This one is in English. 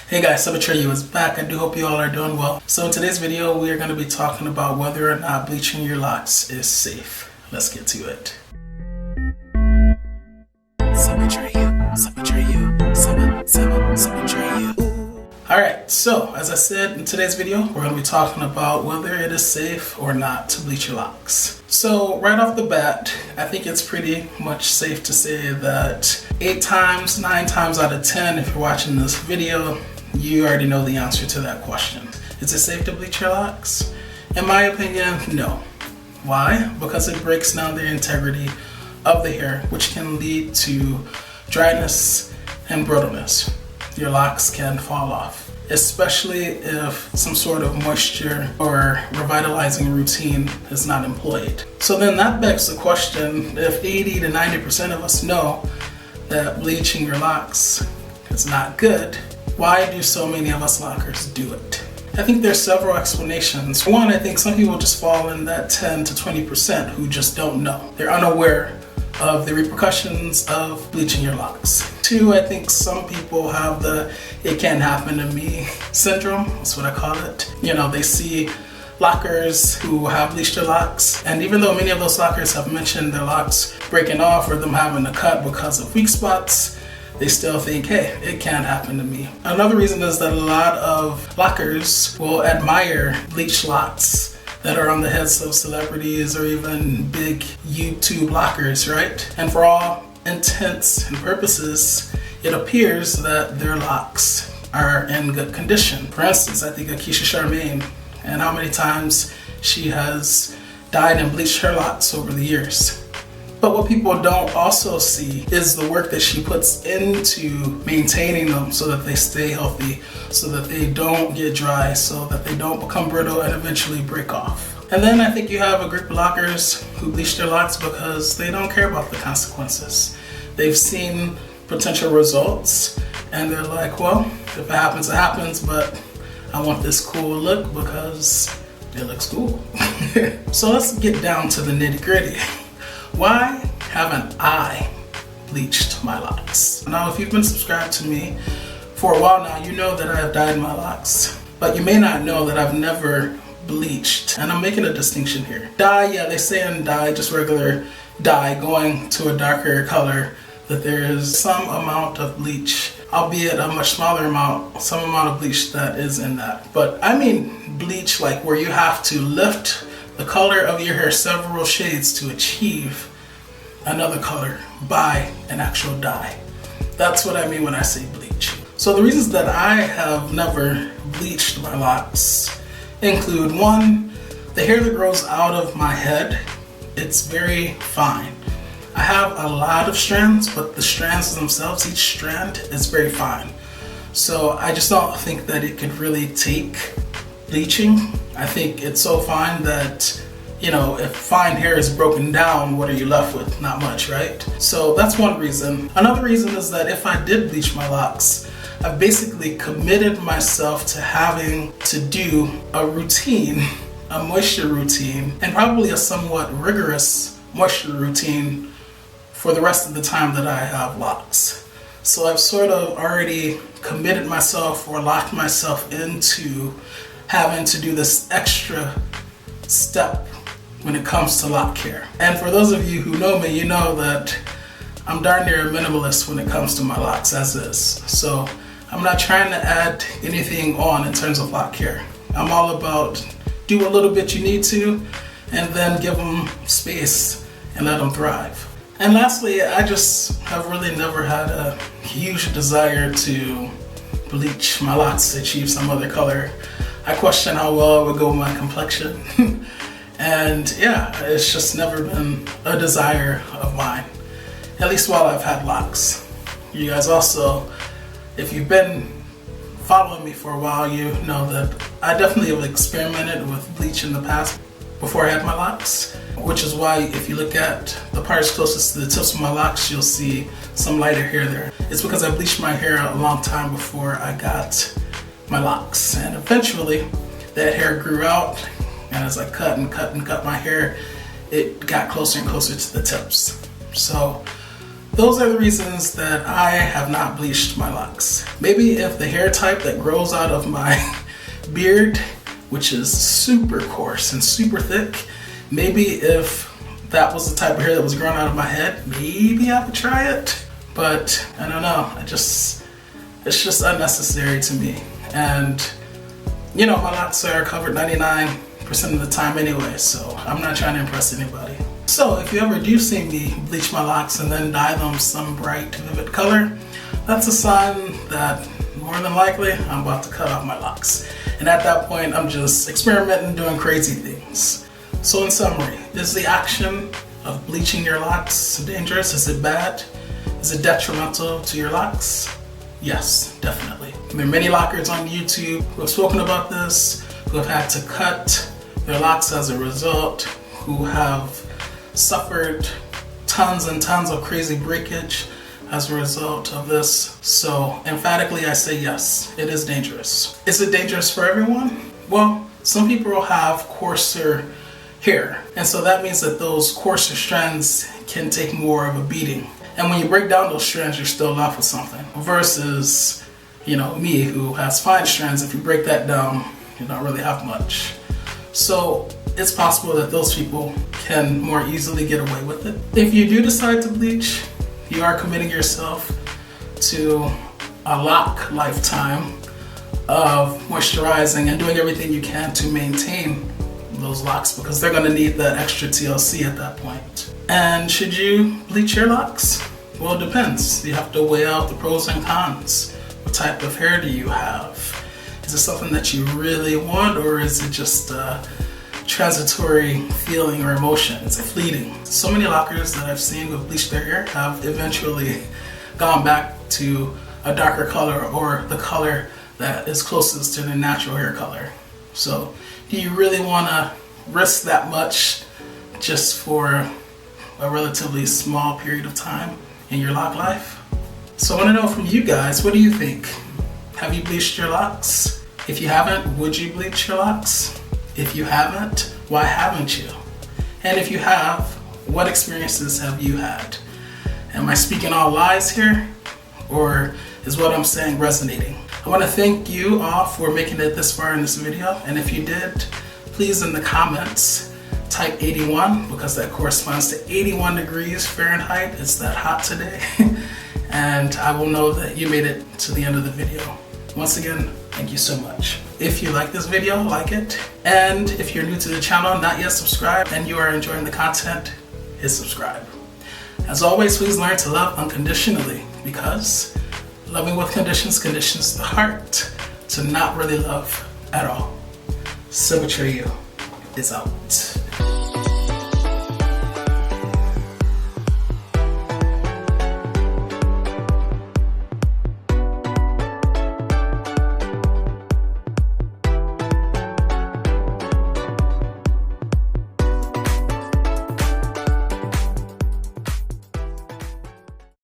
Hey guys, you is back. I do hope you all are doing well. So in today's video, we are going to be talking about whether or not bleaching your locks is safe. Let's get to it. Alright, so as I said in today's video, we're going to be talking about whether it is safe or not to bleach your locks. So right off the bat, I think it's pretty much safe to say that 9 times out of 10, if you're watching this video, you already know the answer to that question. Is it safe to bleach your locks? In my opinion, no. Why? Because it breaks down the integrity of the hair, which can lead to dryness and brittleness. Your locks can fall off, especially if some sort of moisture or revitalizing routine is not employed. So then that begs the question, if 80 to 90% of us know that bleaching your locks is not good, why do so many of us lockers do it? I think there's several explanations. One, I think some people just fall in that 10 to 20% who just don't know. They're unaware of the repercussions of bleaching your locks. Two, I think some people have the "it can't happen to me" syndrome. That's what I call it. You know, they see lockers who have bleached their locks, and even though many of those lockers have mentioned their locks breaking off or them having to cut because of weak spots, they still think, hey, it can't happen to me. Another reason is that a lot of lockers will admire bleached locks that are on the heads of celebrities or even big YouTube lockers, right? And for all intents and purposes, it appears that their locks are in good condition. For instance, I think of Keisha Charmaine and how many times she has dyed and bleached her locks over the years. But what people don't also see is the work that she puts into maintaining them so that they stay healthy, so that they don't get dry, so that they don't become brittle and eventually break off. And then I think you have a group of lockers who bleach their locks because they don't care about the consequences. They've seen potential results and they're like, well, if it happens, it happens, but I want this cool look because it looks cool. So let's get down to the nitty-gritty. Why haven't I bleached my locks? Now, if you've been subscribed to me for a while now, you know that I have dyed my locks, but you may not know that I've never bleached, and I'm making a distinction here. Dye, yeah, they say in dye, just regular dye, going to a darker color, that there is some amount of bleach, albeit a much smaller amount, some amount of bleach that is in that. But I mean bleach like where you have to lift the color of your hair several shades to achieve another color by an actual dye. That's what I mean when I say bleach. So the reasons that I have never bleached my locks include: one, the hair that grows out of my head, it's very fine. I have a lot of strands, but the strands themselves, each strand is very fine. So I just don't think that it could really take bleaching. I think it's so fine that, you know, if fine hair is broken down, what are you left with? Not much, right? So that's one reason. Another reason is that if I did bleach my locks, I've basically committed myself to having to do a routine, a moisture routine, and probably a somewhat rigorous moisture routine for the rest of the time that I have locks. So I've sort of already committed myself or locked myself into having to do this extra step when it comes to lock care. And for those of you who know me, you know that I'm darn near a minimalist when it comes to my locks as is. So I'm not trying to add anything on in terms of lock care. I'm all about do a little bit you need to and then give them space and let them thrive. And lastly, I just have really never had a huge desire to bleach my locks to achieve some other color. I question how well it would go with my complexion. And yeah, it's just never been a desire of mine, at least while I've had locks. You guys also, if you've been following me for a while, you know that I definitely have experimented with bleach in the past before I had my locks, which is why if you look at the parts closest to the tips of my locks, you'll see some lighter hair there. It's because I bleached my hair a long time before I got my locks, and eventually that hair grew out, and as I cut my hair, it got closer and closer to the tips. So those are the reasons that I have not bleached my locks. Maybe if the hair type that grows out of my beard, which is super coarse and super thick, maybe if that was the type of hair that was growing out of my head, maybe I would try it. But I don't know, it's just unnecessary to me. And you know, my locks are covered 99% of the time anyway, so I'm not trying to impress anybody. So if you ever do see me bleach my locks and then dye them some bright, vivid color, that's a sign that more than likely I'm about to cut off my locks. And at that point, I'm just experimenting, doing crazy things. So in summary, is the action of bleaching your locks dangerous? Is it bad? Is it detrimental to your locks? Yes, definitely. There are many lockers on YouTube who have spoken about this, who have had to cut their locks as a result, who have suffered tons and tons of crazy breakage as a result of this. So emphatically I say yes, it is dangerous. Is it dangerous for everyone? Well, some people have coarser hair, and so that means that those coarser strands can take more of a beating. And when you break down those strands, you're still left with something. Versus, you know, me who has fine strands, if you break that down, you don't really have much. So it's possible that those people can more easily get away with it. If you do decide to bleach, you are committing yourself to a lock lifetime of moisturizing and doing everything you can to maintain those locks, because they're gonna need that extra TLC at that point. And should you bleach your locks? Well, it depends. You have to weigh out the pros and cons. What type of hair do you have? Is it something that you really want, or is it just a transitory feeling or emotion? Is it fleeting? So many lockers that I've seen who have bleached their hair have eventually gone back to a darker color, or the color that is closest to their natural hair color. So do you really want to risk that much just for a relatively small period of time in your lock life? So I want to know from you guys, what do you think? Have you bleached your locks? If you haven't, would you bleach your locks? If you haven't, why haven't you? And if you have, what experiences have you had? Am I speaking all lies here, or is what I'm saying resonating? I want to thank you all for making it this far in this video, and if you did, please in the comments type 81, because that corresponds to 81 degrees Fahrenheit. It's that hot today. And I will know that you made it to the end of the video. Once again, thank you so much. If you like this video, like it. And if you're new to the channel, not yet subscribed, and you are enjoying the content, hit subscribe. As always, please learn to love unconditionally, because loving with conditions conditions the heart to not really love at all. Symmetry is out.